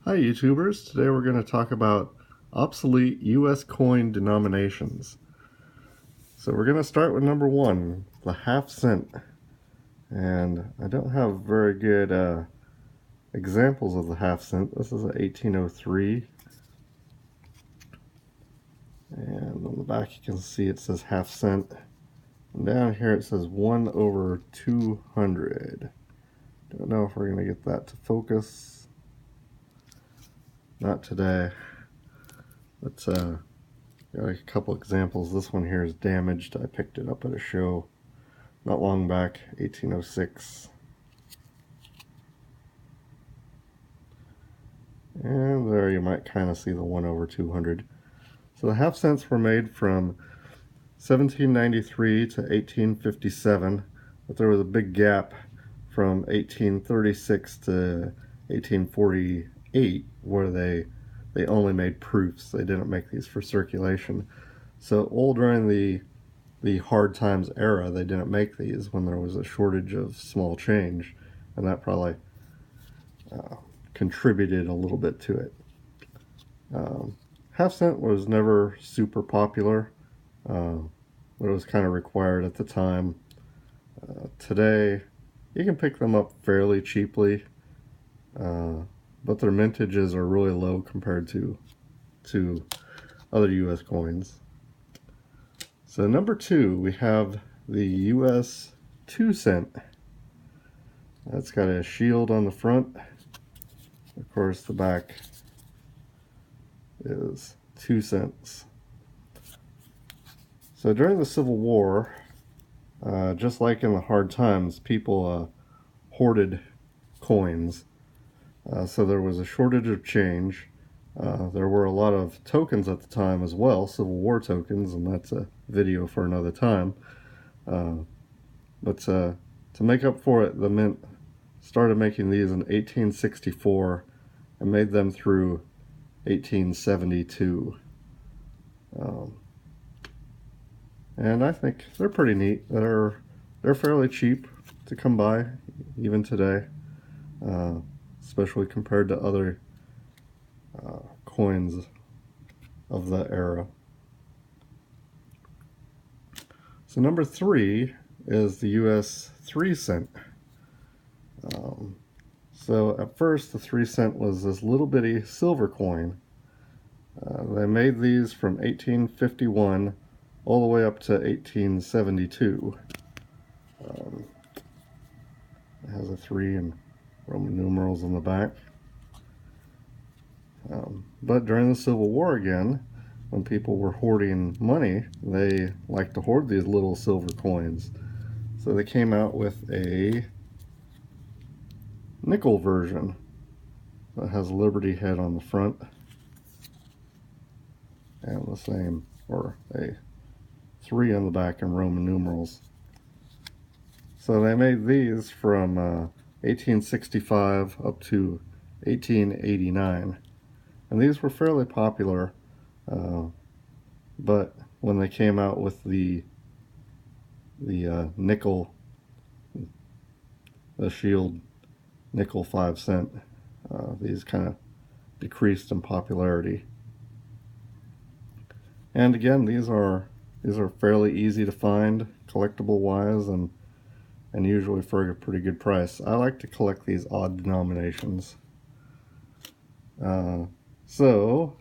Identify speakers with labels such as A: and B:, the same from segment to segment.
A: Hi YouTubers, today we're going to talk about obsolete US coin denominations. So we're going to start with number one, the half cent. And I don't have very good examples of the half cent. This is an 1803. And on the back you can see it says half cent. And down here it says 1/200. Don't know if we're going to get that to focus. Not today. Let's got a couple examples. This one here is damaged. I picked it up at a show not long back, 1806. And there you might kind of see the 1/200. So the half cents were made from 1793 to 1857, but there was a big gap from 1836 to 1848 where they only made proofs. They didn't make these for circulation. So all during the hard times era, they didn't make these when there was a shortage of small change, and that probably contributed a little bit to it. Half cent was never super popular, but it was kind of required at the time. Today, you can pick them up fairly cheaply, but their mintages are really low compared to other US coins. So number two, we have the US 2 cent. That's got a shield on the front. Of course, the back is 2 cents. So during the Civil War, just like in the hard times, people hoarded coins. So there was a shortage of change. There were a lot of tokens at the time as well, Civil War tokens, and that's a video for another time. But to make up for it, the mint started making these in 1864 and made them through 1872. And I think they're pretty neat. They're fairly cheap to come by even today, especially compared to other coins of that era. So number three is the US 3 cent. So at first the 3 cent was this little bitty silver coin. They made these from 1851 all the way up to 1872. It has a 3 and Roman numerals on the back. But during the Civil War again, when people were hoarding money, they liked to hoard these little silver coins. So they came out with a nickel version that has a Liberty head on the front and the same, or a 3 on the back in Roman numerals. So they made these from 1865 up to 1889. And these were fairly popular, but when they came out with the nickel, the shield nickel 5 cent, these kind of decreased in popularity. And again, these are fairly easy to find, collectible wise, and usually for a pretty good price. I like to collect these odd denominations. So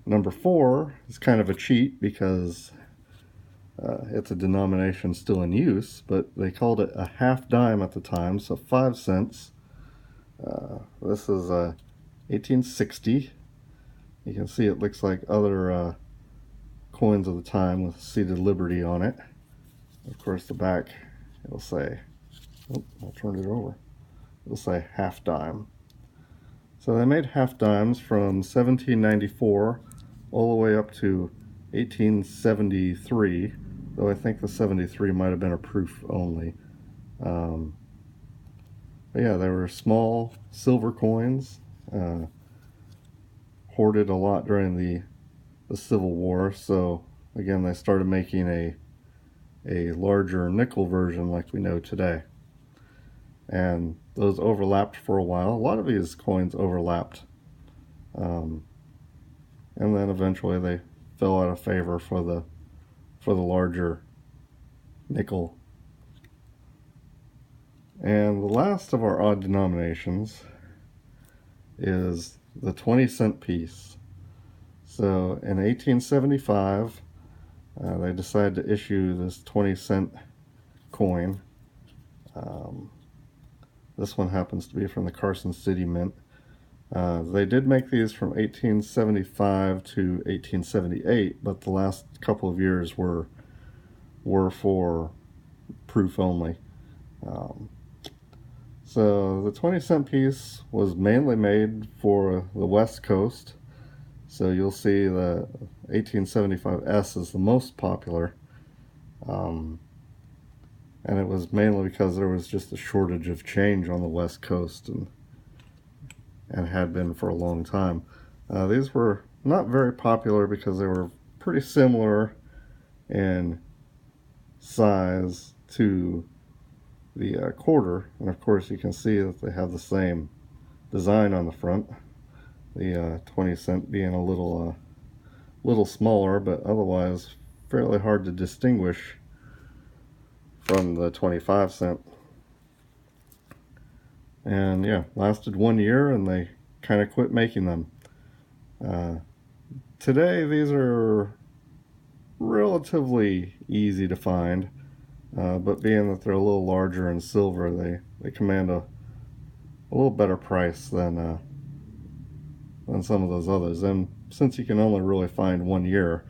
A: number 4 is kind of a cheat because it's a denomination still in use, but they called it a half dime at the time, so 5 cents. This is 1860. You can see it looks like other coins of the time with seated Liberty on it. Of course, the back, it'll say, oh, I'll turn it over. It'll say half dime. So they made half dimes from 1794 all the way up to 1873, though I think the 73 might have been a proof only. But yeah, they were small silver coins, hoarded a lot during the Civil War. So again, they started making a larger nickel version like we know today. And those overlapped for a while. A lot of these coins overlapped and then eventually they fell out of favor for the larger nickel. And the last of our odd denominations is the 20-cent piece. So in 1875, they decided to issue this 20-cent coin. This one happens to be from the Carson City Mint. They did make these from 1875 to 1878, but the last couple of years were for proof only. So the 20-cent piece was mainly made for the West Coast. So you'll see the 1875S is the most popular. And it was mainly because there was just a shortage of change on the West Coast, and had been for a long time. These were not very popular because they were pretty similar in size to the quarter, and of course you can see that they have the same design on the front. The 20-cent being a little smaller, but otherwise fairly hard to distinguish from the 25-cent. And yeah, lasted 1 year and they kind of quit making them. Today these are relatively easy to find, but being that they're a little larger in silver, they command a little better price than some of those others. And since you can only really find 1 year,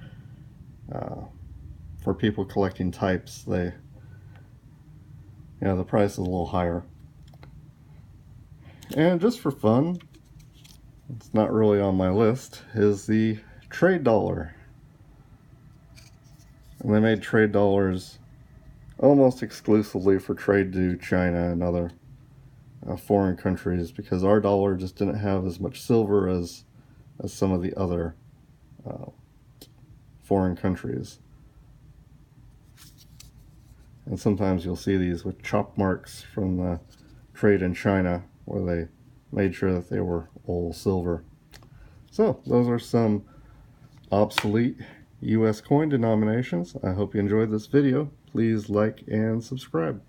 A: for people collecting types, the price is a little higher. And just for fun, it's not really on my list, is the trade dollar. And they made trade dollars almost exclusively for trade to China and other foreign countries, because our dollar just didn't have as much silver as some of the other foreign countries. And sometimes you'll see these with chop marks from the trade in China, where they made sure that they were all silver. So those are some obsolete US coin denominations. I hope you enjoyed this video. Please like and subscribe.